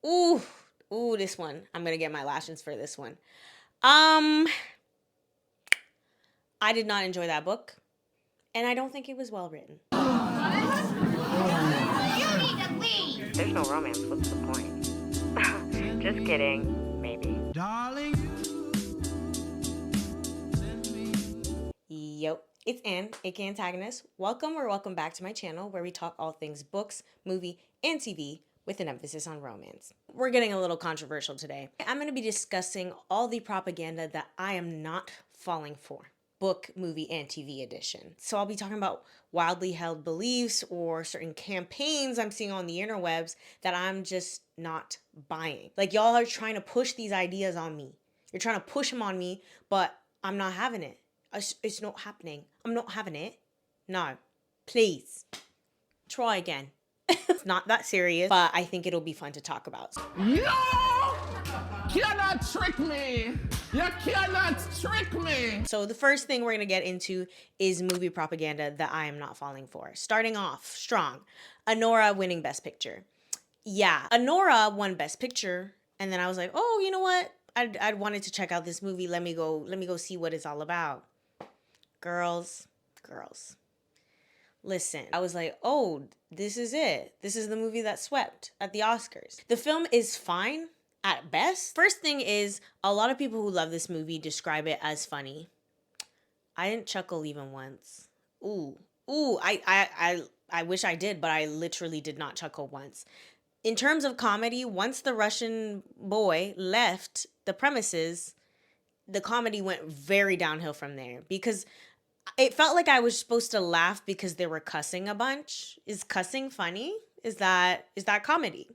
Ooh, ooh, this one. I'm gonna get my lashes for this one. Um, I did not enjoy that book, and I don't think it was well written. There's no romance. What's the point? Just kidding. Maybe. Darling, Yep, it's Anne, aka Antagonist. Welcome back to my channel where we talk all things books, movie, and TV with an emphasis on romance. We're getting a little controversial today. I'm going to be discussing all the propaganda that I am not falling for. Book, movie, and TV edition. So I'll be talking about wildly held beliefs or certain campaigns I'm seeing on the interwebs that I'm just not buying. Like, y'all are trying to push these ideas on me. You're trying to push them on me, but I'm not having it. It's not happening. I'm not having it. No. Please. Try again. It's not that serious, but I think it'll be fun to talk about. you cannot trick me. You cannot trick me. So the first thing we're going to get into is movie propaganda that I am not falling for. Starting off strong. Anora winning Best Picture. Yeah, Anora won Best Picture, and then I was like, oh, you know what? I wanted to check out this movie. Let me go see what it's all about. Girls. Listen, I was like, oh, this is it. This is the movie that swept at the Oscars. The film is fine at best. First thing is, a lot of people who love this movie describe it as funny. I didn't chuckle even once. I wish I did, but I literally did not chuckle once. In terms of comedy, once the Russian boy left the premises, the comedy went very downhill from there because it felt like I was supposed to laugh because they were cussing a bunch. Is cussing funny? Is that comedy?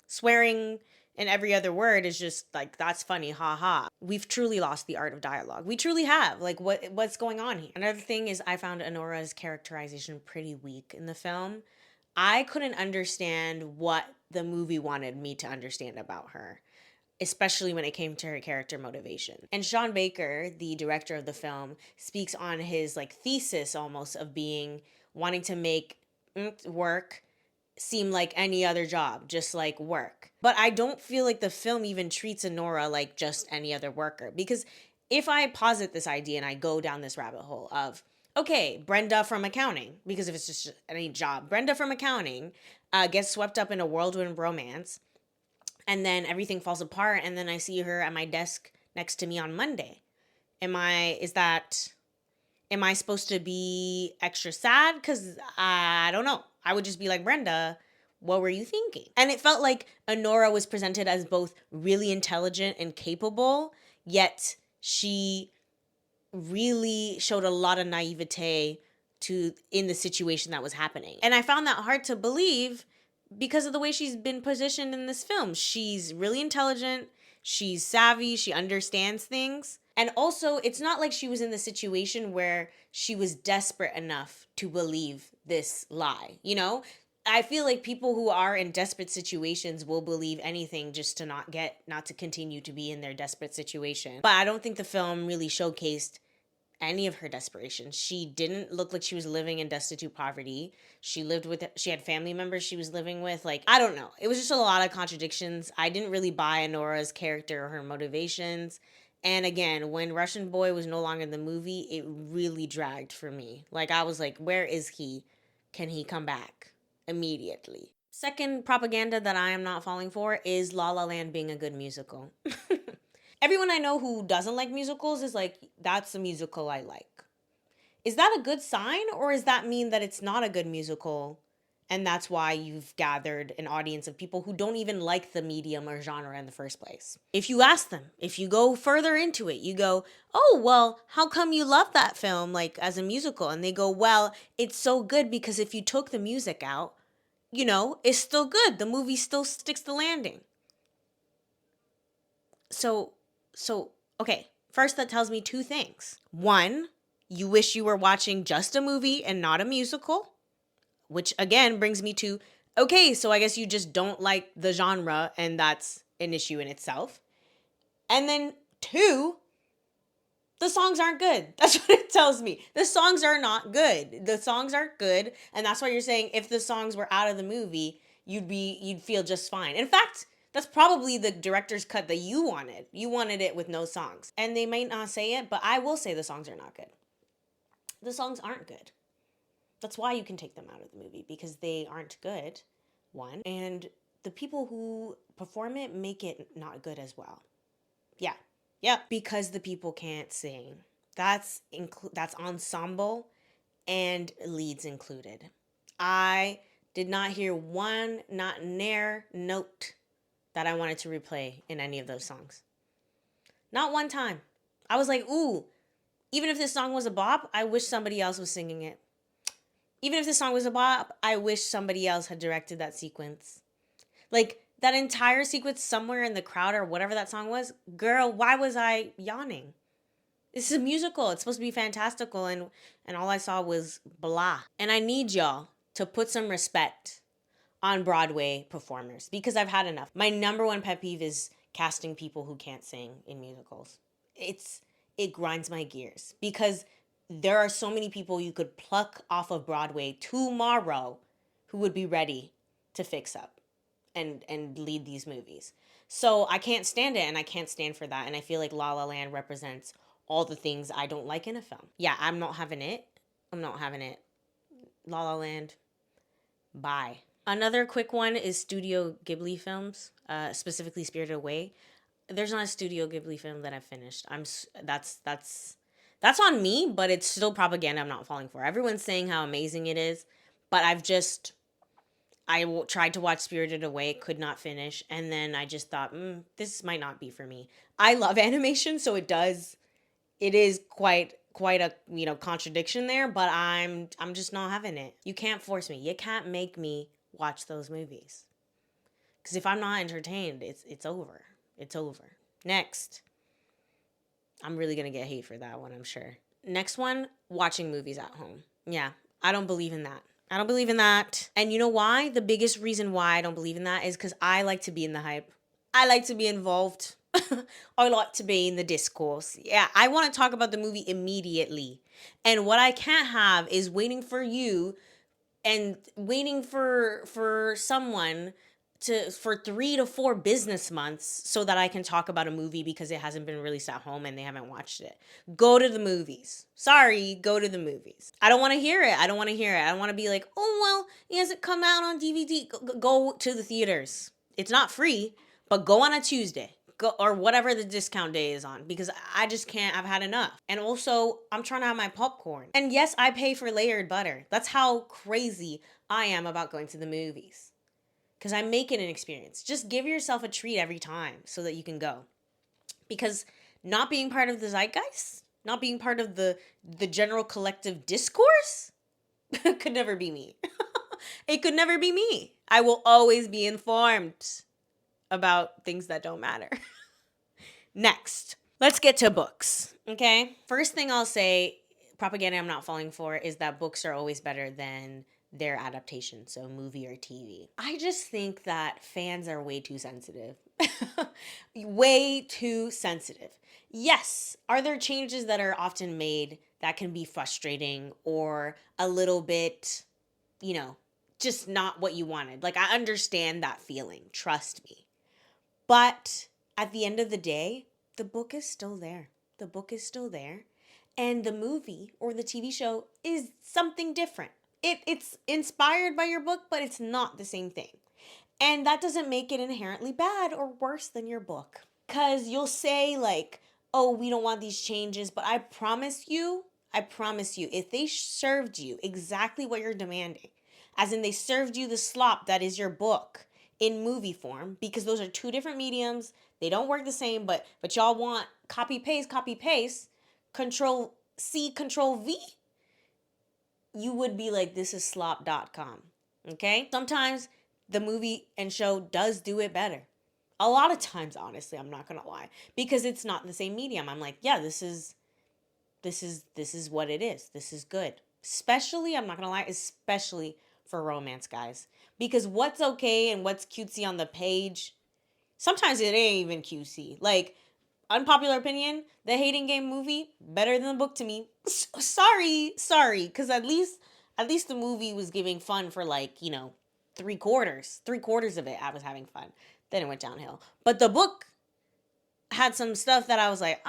Swearing and every other word is just like, that's funny, ha ha. We've truly lost the art of dialogue. We truly have. Like, what's going on here? Another thing is I found Anora's characterization pretty weak in the film. I couldn't understand what the movie wanted me to understand about her, especially when it came to her character motivation. And Sean Baker, the director of the film, speaks on his like thesis almost of wanting to make work seem like any other job, just like work. But I don't feel like the film even treats Anora like just any other worker, because if I posit this idea and I go down this rabbit hole of, okay, Brenda from accounting, because if it's just any job, Brenda from accounting gets swept up in a whirlwind romance, and then everything falls apart, and then I see her at my desk next to me on Monday. Am I supposed to be extra sad? Because I don't know. I would just be like, Brenda, what were you thinking? And it felt like Anora was presented as both really intelligent and capable, yet she really showed a lot of naivete in the situation that was happening. And I found that hard to believe because of the way she's been positioned in this film. She's really intelligent, she's savvy, she understands things. And also, it's not like she was in the situation where she was desperate enough to believe this lie, you know? I feel like people who are in desperate situations will believe anything just to not to continue to be in their desperate situation. But I don't think the film really showcased any of her desperation. She didn't look like she was living in destitute poverty. She had family members she was living with. Like, I don't know. It was just a lot of contradictions. I didn't really buy Anora's character or her motivations. And again, when Russian Boy was no longer in the movie, it really dragged for me. Like, I was like, where is he? Can he come back immediately? Second propaganda that I am not falling for is La La Land being a good musical. Everyone I know who doesn't like musicals is like, that's a musical I like. Is that a good sign, or does that mean that it's not a good musical and that's why you've gathered an audience of people who don't even like the medium or genre in the first place? If you ask them, if you go further into it, you go, oh, well, how come you love that film like as a musical? And they go, well, it's so good because if you took the music out, you know, it's still good. The movie still sticks the landing. So, okay, first that tells me two things. One, you wish you were watching just a movie and not a musical, which again brings me to, okay, so I guess you just don't like the genre and that's an issue in itself. And then two, the songs aren't good. That's what it tells me. The songs are not good. The songs aren't good, and that's why you're saying if the songs were out of the movie, you'd feel just fine. In fact, That's probably the director's cut that you wanted. You wanted it with no songs. And they might not say it, but I will say the songs are not good. The songs aren't good. That's why you can take them out of the movie, because they aren't good, one. And the people who perform it make it not good as well. Yeah. Yep. Because the people can't sing. That's ensemble and leads included. I did not hear one, not near note that I wanted to replay in any of those songs. Not one time. I was like, ooh, even if this song was a bop, I wish somebody else was singing it. Even if this song was a bop, I wish somebody else had directed that sequence. Like, that entire sequence somewhere in the crowd or whatever that song was, girl, why was I yawning? This is a musical. It's supposed to be fantastical, and all I saw was blah. And I need y'all to put some respect on Broadway performers, because I've had enough. My number one pet peeve is casting people who can't sing in musicals. It grinds my gears, because there are so many people you could pluck off of Broadway tomorrow who would be ready to fix up and lead these movies. So I can't stand it, and I can't stand for that. And I feel like La La Land represents all the things I don't like in a film. Yeah, I'm not having it. I'm not having it. La La Land, bye. Another quick one is Studio Ghibli films, specifically Spirited Away. There's not a Studio Ghibli film that I've finished. That's on me, but it's still propaganda I'm not falling for. Everyone's saying how amazing it is, but I tried to watch Spirited Away, could not finish, and then I just thought, this might not be for me. I love animation, so it is quite a contradiction there, but I'm just not having it. You can't force me. You can't make me watch those movies. Because if I'm not entertained, it's over. It's over. Next. I'm really going to get hate for that one, I'm sure. Next one, watching movies at home. Yeah, I don't believe in that. I don't believe in that. And you know why? The biggest reason why I don't believe in that is because I like to be in the hype. I like to be involved. I like to be in the discourse. Yeah, I want to talk about the movie immediately. And what I can't have is waiting for you and waiting for someone for 3 to 4 business months so that I can talk about a movie because it hasn't been released at home and they haven't watched it. Go to the movies. Sorry, go to the movies. I don't want to hear it. I don't want to be like, oh, well, it hasn't come out on DVD. Go to the theaters. It's not free, but go on a Tuesday. Go, or whatever the discount day is on, because I just can't. I've had enough. And also, I'm trying to have my popcorn. And yes, I pay for layered butter. That's how crazy I am about going to the movies, because I make it an experience. Just give yourself a treat every time so that you can go. Because not being part of the zeitgeist, not being part of the general collective discourse could never be me. It could never be me. I will always be informed about things that don't matter. Next, let's get to books, okay? First thing I'll say, propaganda I'm not falling for, is that books are always better than their adaptation, so movie or TV. I just think that fans are way too sensitive. Way too sensitive. Yes, are there changes that are often made that can be frustrating or a little bit, just not what you wanted? Like, I understand that feeling, trust me. But at the end of the day, the book is still there. The book is still there. And the movie or the TV show is something different. It's inspired by your book, but it's not the same thing. And that doesn't make it inherently bad or worse than your book. Because you'll say like, oh, we don't want these changes. But I promise you, if they served you exactly what you're demanding, as in they served you the slop that is your book in movie form, because those are two different mediums, they don't work the same, but y'all want copy paste, control C, control V, you would be like, this is slop.com. Okay? Sometimes the movie and show does do it better. A lot of times, honestly, I'm not gonna lie, because it's not the same medium. I'm like, yeah, this is what it is. This is good. Especially, I'm not gonna lie, especially for romance, guys. Because what's okay and what's cutesy on the page, sometimes it ain't even cutesy. Like, unpopular opinion, the Hating Game movie, better than the book to me. Sorry. Because at least the movie was giving fun for like, 3/4 of it. I was having fun. then it went downhill. But the book had some stuff that I was like,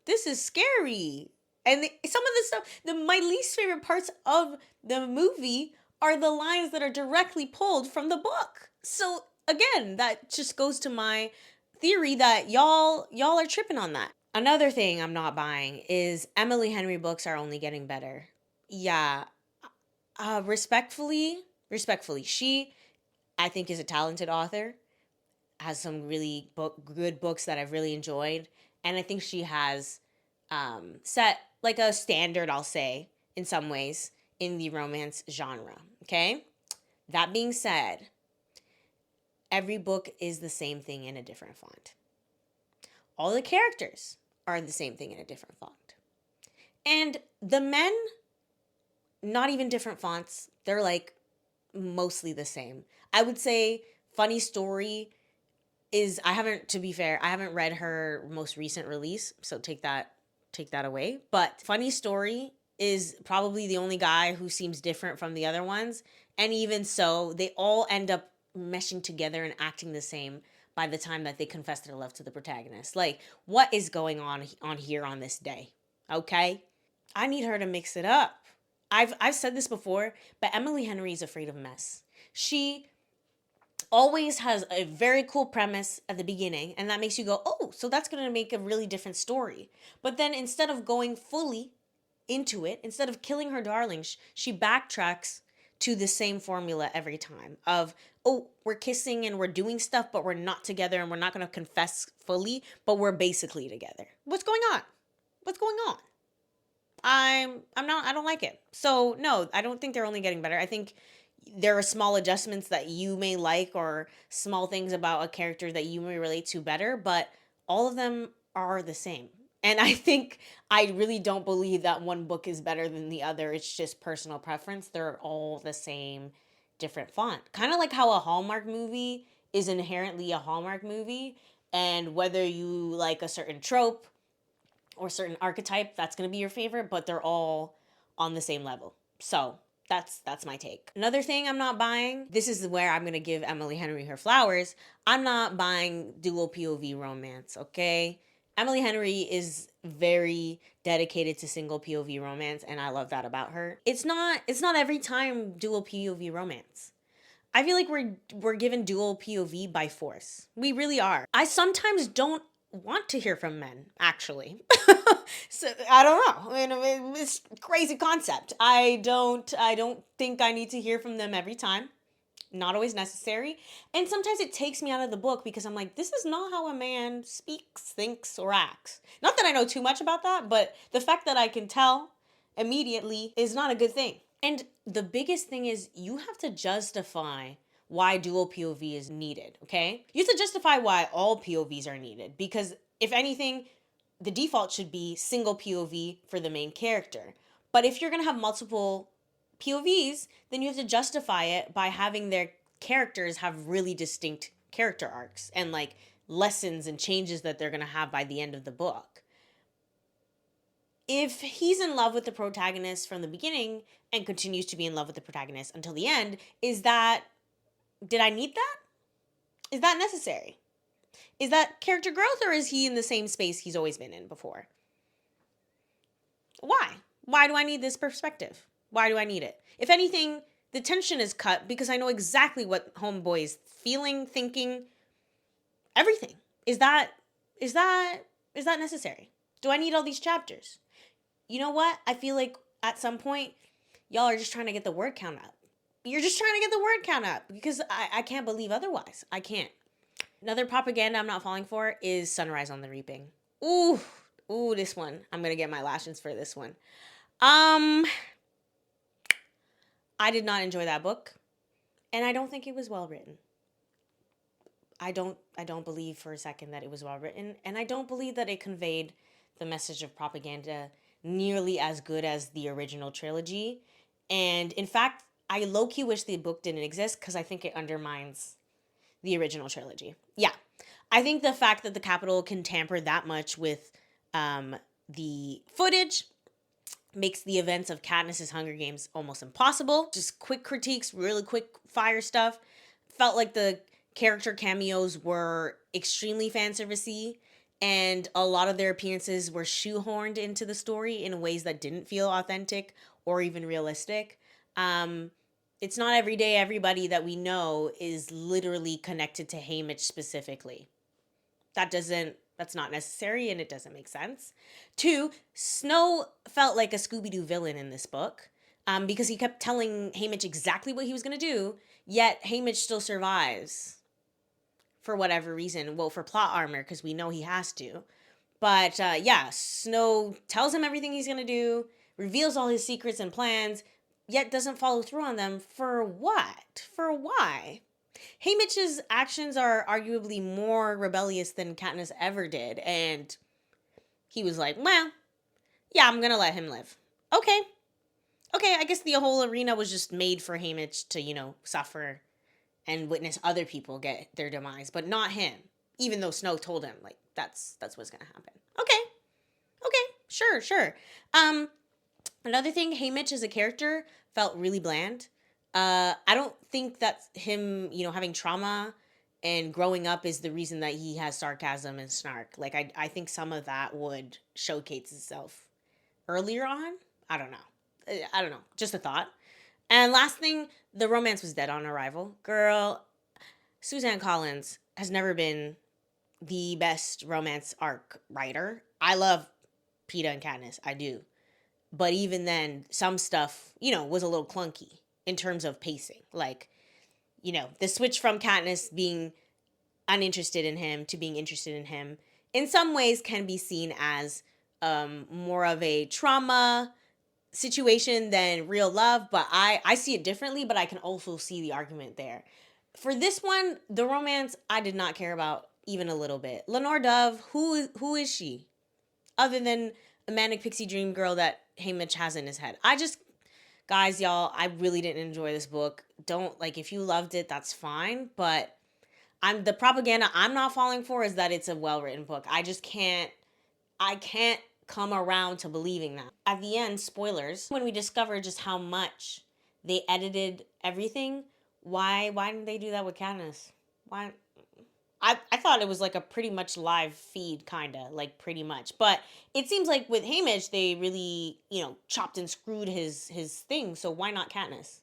this is scary. And some of the stuff, my least favorite parts of the movie are the lines that are directly pulled from the book. So again, that just goes to my theory that y'all are tripping on that. Another thing I'm not buying is Emily Henry books are only getting better. Yeah, respectfully, she, I think, is a talented author, has some really good books that I've really enjoyed, and I think she has set like a standard, I'll say, in some ways, in the romance genre. Okay, that being said, every book is the same thing in a different font. All the characters are the same thing in a different font, and the men, not even different fonts. They're like mostly the same. I would say Funny Story is, to be fair, I haven't read her most recent release, so take that away. But Funny Story is probably the only guy who seems different from the other ones. And even so, they all end up meshing together and acting the same by the time that they confess their love to the protagonist. Like, what is going on here on this day? Okay? I need her to mix it up. I've said this before, but Emily Henry is afraid of mess. She always has a very cool premise at the beginning, and that makes you go, oh, so that's going to make a really different story. But then instead of going fully into it, instead of killing her darlings, she backtracks to the same formula every time of, oh, we're kissing and we're doing stuff, but we're not together, and we're not going to confess fully, but we're basically together. What's going on? What's going on? I don't like it. So no, I don't think they're only getting better. I think there are small adjustments that you may like, or small things about a character that you may relate to better, but all of them are the same. And I really don't believe that one book is better than the other. It's just personal preference. They're all the same, different font. Kind of like how a Hallmark movie is inherently a Hallmark movie, and whether you like a certain trope or certain archetype, that's going to be your favorite, but they're all on the same level. So that's my take. Another thing I'm not buying, this is where I'm going to give Emily Henry her flowers. I'm not buying dual POV romance, okay? Emily Henry is very dedicated to single POV romance, and I love that about her. It's not every time dual POV romance. I feel like we're given dual POV by force. We really are. I sometimes don't want to hear from men, actually. So I don't know. I mean, it's a crazy concept. I don't think I need to hear from them every time. Not always necessary. And sometimes it takes me out of the book because I'm like, this is not how a man speaks, thinks, or acts. Not that I know too much about that, but the fact that I can tell immediately is not a good thing. And the biggest thing is you have to justify why dual POV is needed, okay? You have to justify why all POVs are needed, because if anything, the default should be single POV for the main character. But if you're going to have multiple POVs, then you have to justify it by having their characters have really distinct character arcs and like lessons and changes that they're going to have by the end of the book. If he's in love with the protagonist from the beginning and continues to be in love with the protagonist until the end, did I need that? Is that necessary? Is that character growth, or is he in the same space he's always been in before? Why? Why do I need this perspective? Why do I need it? If anything, the tension is cut because I know exactly what homeboy is feeling, thinking, everything. Is that necessary? Do I need all these chapters? You know what? I feel like at some point, y'all are just trying to get the word count up. You're just trying to get the word count up because I can't believe otherwise. I can't. Another propaganda I'm not falling for is Sunrise on the Reaping. Ooh, this one. I'm going to get my lashes for this one. I did not enjoy that book, and I don't think it was well written. I don't believe for a second that it was well written, and I don't believe that it conveyed the message of propaganda nearly as good as the original trilogy. And in fact, I low-key wish the book didn't exist because I think it undermines the original trilogy. Yeah. I think the fact that the Capitol can tamper that much with the footage makes the events of Katniss's Hunger Games almost impossible. Just quick critiques, really quick fire stuff. Felt like the character cameos were extremely fan servicey, and a lot of their appearances were shoehorned into the story in ways that didn't feel authentic or even realistic. Um, it's not every day everybody that we know is literally connected to Haymitch specifically. That's not necessary and it doesn't make sense. Two, Snow felt like a Scooby-Doo villain in this book. Because he kept telling Haymitch exactly what he was gonna do, yet Haymitch still survives for whatever reason. Well, for plot armor, because we know he has to. But yeah, Snow tells him everything he's gonna do, reveals all his secrets and plans, yet doesn't follow through on them. For what? For why? Haymitch's actions are arguably more rebellious than Katniss ever did, and he was like, well, yeah, I'm gonna let him live. Okay. Okay, I guess the whole arena was just made for Haymitch to, suffer and witness other people get their demise, but not him. Even though Snow told him, like, that's what's gonna happen. Okay. Okay, sure. Another thing, Haymitch as a character felt really bland. I don't think that him, having trauma and growing up is the reason that he has sarcasm and snark. Like, I think some of that would showcase itself earlier on. I don't know. Just a thought. And last thing, the romance was dead on arrival. Girl, Suzanne Collins has never been the best romance arc writer. I love Peeta and Katniss. I do. But even then, some stuff, was a little clunky in terms of pacing. Like, the switch from Katniss being uninterested in him to being interested in him in some ways can be seen as more of a trauma situation than real love, but I see it differently, but I can also see the argument there. For this one, the romance I did not care about even a little bit. Lenore Dove, who is she? Other than a manic pixie dream girl that Haymitch has in his head. Guys, y'all, I really didn't enjoy this book. Don't, like, if you loved it, that's fine, but the propaganda I'm not falling for is that it's a well-written book. I can't come around to believing that. At the end, spoilers, when we discover just how much they edited everything, why didn't they do that with Katniss? Why? I thought it was like a pretty much live feed, kinda, like pretty much. But it seems like with Haymitch, they really, chopped and screwed his thing, so why not Katniss?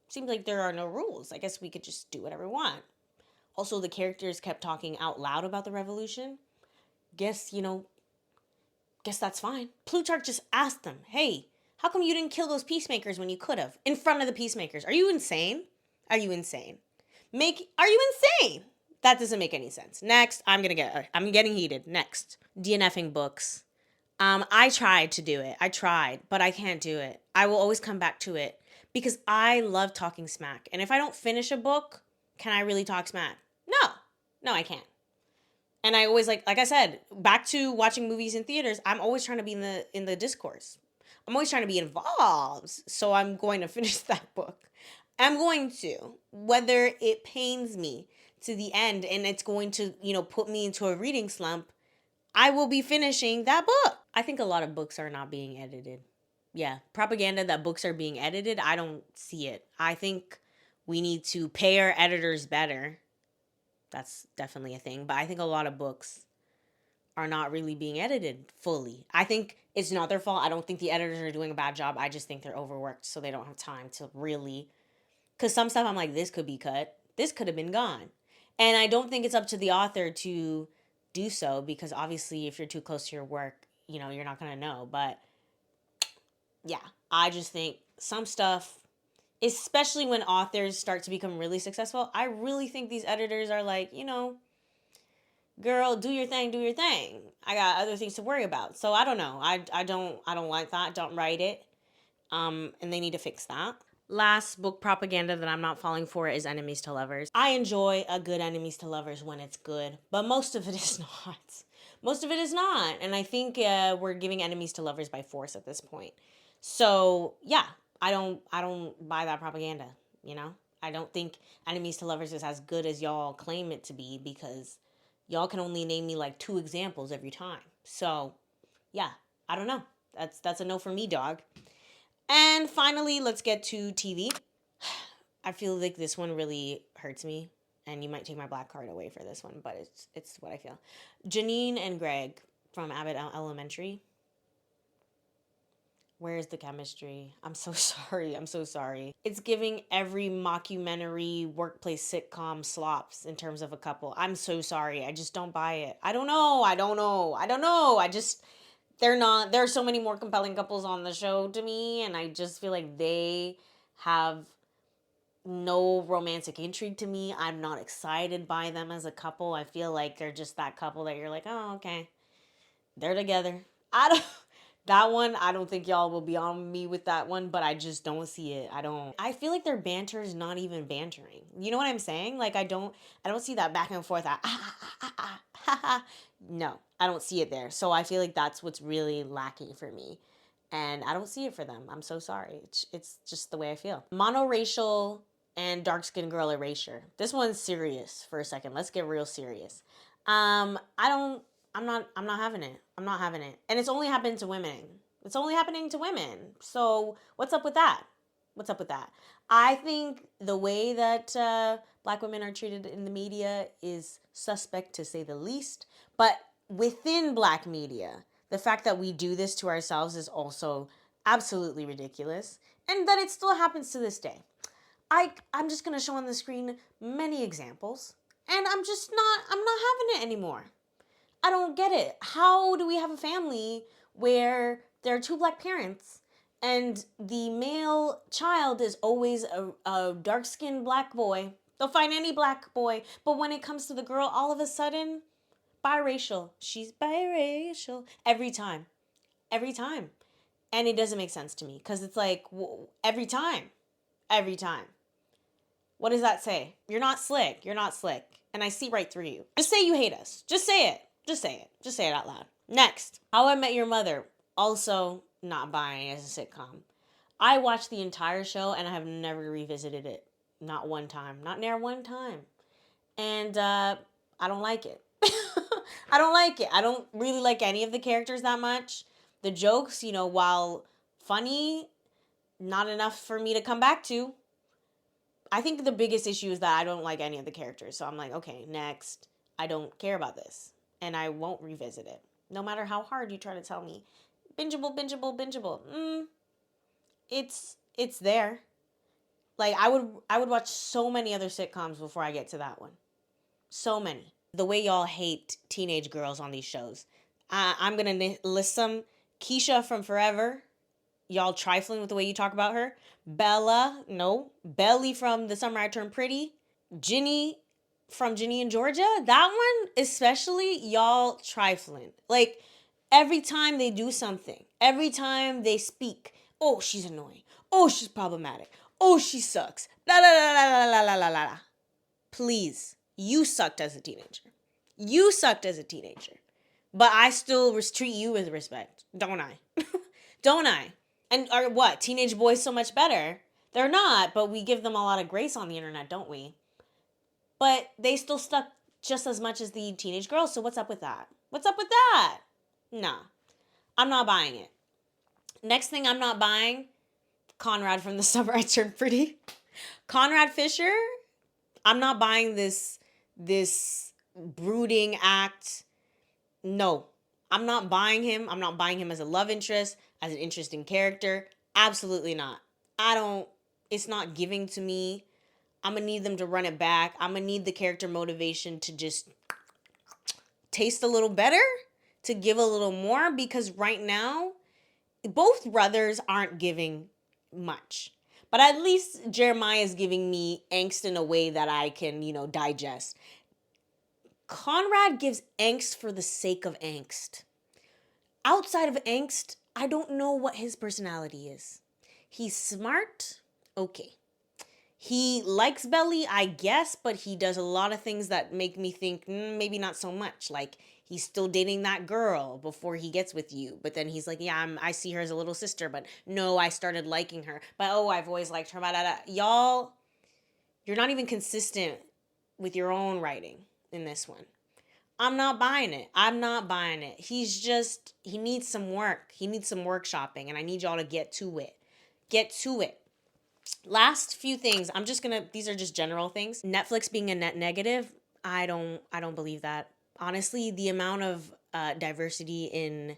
Seems like there are no rules. I guess we could just do whatever we want. Also, the characters kept talking out loud about the revolution. Guess that's fine. Plutarch just asked them, hey, how come you didn't kill those peacemakers when you could have? In front of the peacemakers. Are you insane? Are you insane? Are you insane? That doesn't make any sense. Next, I'm getting heated. Next, DNFing books. I tried to do it. But I can't do it. I will always come back to it because I love talking smack. And if I don't finish a book, can I really talk smack? No, I can't. And I always like I said, back to watching movies in theaters, I'm always trying to be in the discourse. I'm always trying to be involved. So I'm going to finish that book. I'm going to, whether it pains me to the end and it's going to, put me into a reading slump, I will be finishing that book. I think a lot of books are not being edited. Yeah, propaganda that books are being edited, I don't see it. I think we need to pay our editors better. That's definitely a thing. But I think a lot of books are not really being edited fully. I think it's not their fault. I don't think the editors are doing a bad job. I just think they're overworked, so they don't have time to really... Because some stuff I'm like, this could be cut. This could have been gone. And I don't think it's up to the author to do so, because obviously if you're too close to your work, you're not going to know. But yeah, I just think some stuff, especially when authors start to become really successful, I really think these editors are like, girl, do your thing. I got other things to worry about. So I don't know. I don't like that. Don't write it. And they need to fix that. Last book propaganda that I'm not falling for is enemies to lovers. I enjoy a good enemies to lovers when it's good, but most of it is not. Most of it is not. And I think we're giving enemies to lovers by force at this point. So yeah, I don't buy that propaganda, I don't think enemies to lovers is as good as y'all claim it to be, because y'all can only name me like 2 examples every time. So yeah, I don't know. That's a no for me, dog. And finally, let's get to TV. I feel like this one really hurts me, and you might take my black card away for this one, but it's what I feel. Janine and Greg from Abbott Elementary. Where's the chemistry? I'm so sorry. I'm so sorry. It's giving every mockumentary workplace sitcom slops in terms of a couple. I'm so sorry. I just don't buy it. I don't know. They're not, there are so many more compelling couples on the show to me, and I just feel like they have no romantic intrigue to me. I'm not excited by them as a couple. I feel like they're just that couple that you're like, oh, okay, they're together. I don't. That one, I don't think y'all will be on me with that one, but I just don't see it. I feel like their banter is not even bantering. You know what I'm saying? Like I don't see that back and forth. No, I don't see it there. So I feel like that's what's really lacking for me. And I don't see it for them. I'm so sorry. It's just the way I feel. Monoracial and dark skinned girl erasure. This one's serious for a second. Let's get real serious. I don't I'm not having it. I'm not having it. And it's only happened to women. It's only happening to women. So what's up with that? What's up with that? I think the way that black women are treated in the media is suspect to say the least. But within black media, the fact that we do this to ourselves is absolutely ridiculous. And that it still happens to this day. I'm just going to show on the screen many examples. And I'm not having it anymore. I don't get it. How do we have a family where there are two black parents and the male child is always a dark-skinned black boy? They'll find any black boy. But when it comes to the girl, all of a sudden, biracial. She's biracial. Every time. Every time. And it doesn't make sense to me because it's like, every time. Every time. What does that say? You're not slick. You're not slick. And I see right through you. Just say you hate us. Just say it. Just say it. Just say it out loud. Next, How I Met Your Mother. Also not buying as a sitcom. I watched the entire show and I have never revisited it. Not one time. Not near one time. And I don't like it. I don't like it. I don't really like any of the characters that much. The jokes, while funny, not enough for me to come back to. I think the biggest issue is that I don't like any of the characters. So I'm like, okay, next. I don't care about this. And I won't revisit it. No matter how hard you try to tell me. Bingeable, bingeable, bingeable. It's there. Like I would watch so many other sitcoms before I get to that one. So many. The way y'all hate teenage girls on these shows. I'm going to list some. Keisha from Forever. Y'all trifling with the way you talk about her. Bella, no. Belly from The Summer I Turned Pretty. Ginny from Ginny and Georgia. That one, especially, y'all trifling. Like, every time they do something, every time they speak, oh, she's annoying. Oh, she's problematic. Oh, she sucks. La la la la la la la la la. Please, you sucked as a teenager. You sucked as a teenager. But I still treat you with respect, don't I? Don't I? And are what? Teenage boys so much better? They're not, but we give them a lot of grace on the internet, don't we? But they still stuck just as much as the teenage girls, so what's up with that? What's up with that? Nah, I'm not buying it. Next thing I'm not buying, Conrad from The Summer I Turned Pretty. Conrad Fisher, I'm not buying this brooding act. No, I'm not buying him. I'm not buying him as a love interest, as an interesting character. Absolutely not. It's not giving to me. I'm going to need them to run it back. I'm going to need the character motivation to just taste a little better, to give a little more, because right now, both brothers aren't giving much. But at least Jeremiah is giving me angst in a way that I can, digest. Conrad gives angst for the sake of angst. Outside of angst, I don't know what his personality is. He's smart, okay. He likes Belly, I guess, but he does a lot of things that make me think maybe not so much. Like, he's still dating that girl before he gets with you. But then he's like, yeah, I see her as a little sister, but no, I started liking her. But I've always liked her. Y'all, you're not even consistent with your own writing in this one. I'm not buying it. I'm not buying it. He needs some work. He needs some workshopping, and I need y'all to get to it. Get to it. Last few things. These are just general things. Netflix being a net negative, I don't believe that. Honestly, the amount of diversity in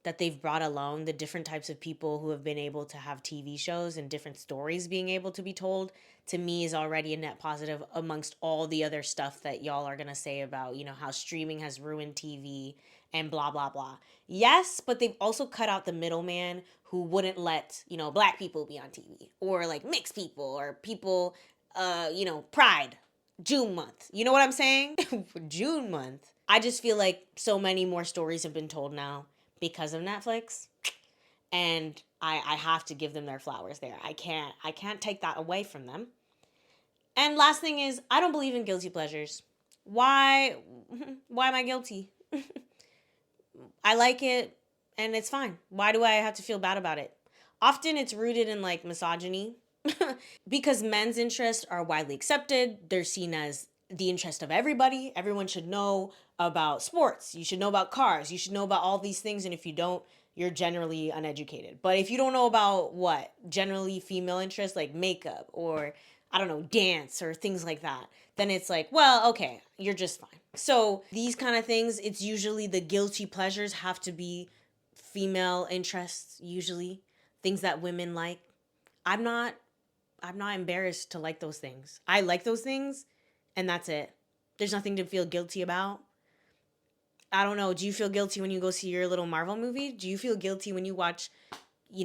that they've brought along, the different types of people who have been able to have TV shows and different stories being able to be told, to me is already a net positive amongst all the other stuff that y'all are going to say about, how streaming has ruined TV and blah, blah, blah. Yes, but they've also cut out the middleman who wouldn't let, black people be on TV or like mixed people or people, Pride, June month. You know what I'm saying? June month. I just feel like so many more stories have been told now because of Netflix, and I have to give them their flowers there. I can't take that away from them. And last thing is, I don't believe in guilty pleasures. Why am I guilty? I like it and it's fine. Why do I have to feel bad about it? Often it's rooted in like misogyny because men's interests are widely accepted. They're seen as the interest of everybody. Everyone should know about sports. You should know about cars. You should know about all these things. And if you don't, you're generally uneducated. But if you don't know about what generally female interests like makeup or I don't know, dance or things like that, then it's like, well, okay, you're just fine. So these kind of things, it's usually the guilty pleasures have to be female interests, usually things that women like. I'm not embarrassed to like those things. I like those things and that's it. There's nothing to feel guilty about. I don't know. Do you feel guilty when you go see your little Marvel movie? Do you feel guilty when you watch,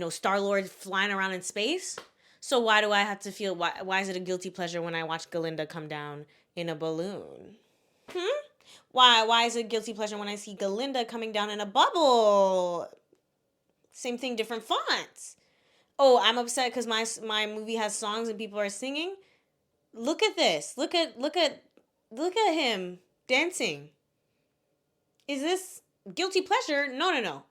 Star-Lord flying around in space? So why do I have to feel, why is it a guilty pleasure when I watch Galinda come down in a balloon? Why is it a guilty pleasure when I see Galinda coming down in a bubble? Same thing, different fonts. Oh, I'm upset because my movie has songs and people are singing. Look at this. Look at him dancing. Is this guilty pleasure? No.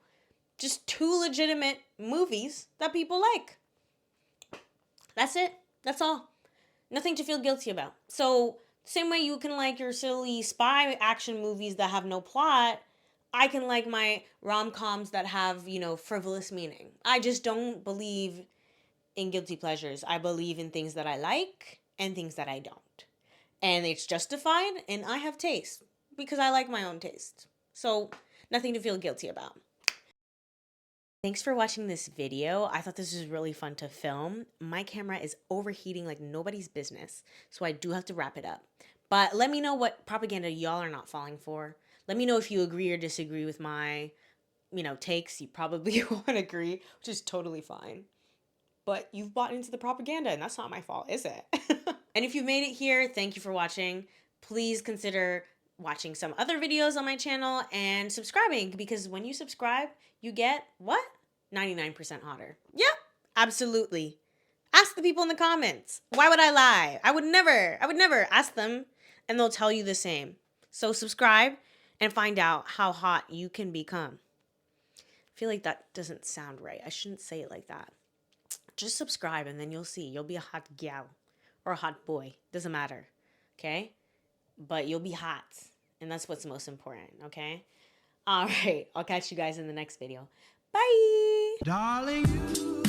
Just two legitimate movies that people like. That's it. That's all. Nothing to feel guilty about. So, same way you can like your silly spy action movies that have no plot, I can like my rom-coms that have, frivolous meaning. I just don't believe in guilty pleasures. I believe in things that I like and things that I don't. And it's justified, and I have taste because I like my own taste. So, nothing to feel guilty about. Thanks for watching this video. I thought this was really fun to film. My camera is overheating like nobody's business, so I do have to wrap it up. But let me know what propaganda y'all are not falling for. Let me know if you agree or disagree with my, takes. You probably won't agree, which is totally fine. But you've bought into the propaganda, and that's not my fault, is it? And if you made it here, thank you for watching. Please consider watching some other videos on my channel and subscribing, because when you subscribe, you get what? 99% hotter. Yep, absolutely. Ask the people in the comments. Why would I lie? I would never ask them, and they'll tell you the same. So subscribe and find out how hot you can become. I feel like that doesn't sound right. I shouldn't say it like that. Just subscribe and then you'll see. You'll be a hot gal or a hot boy. Doesn't matter. Okay? But you'll be hot. And that's what's most important. Okay? All right. I'll catch you guys in the next video. Bye. Darling, you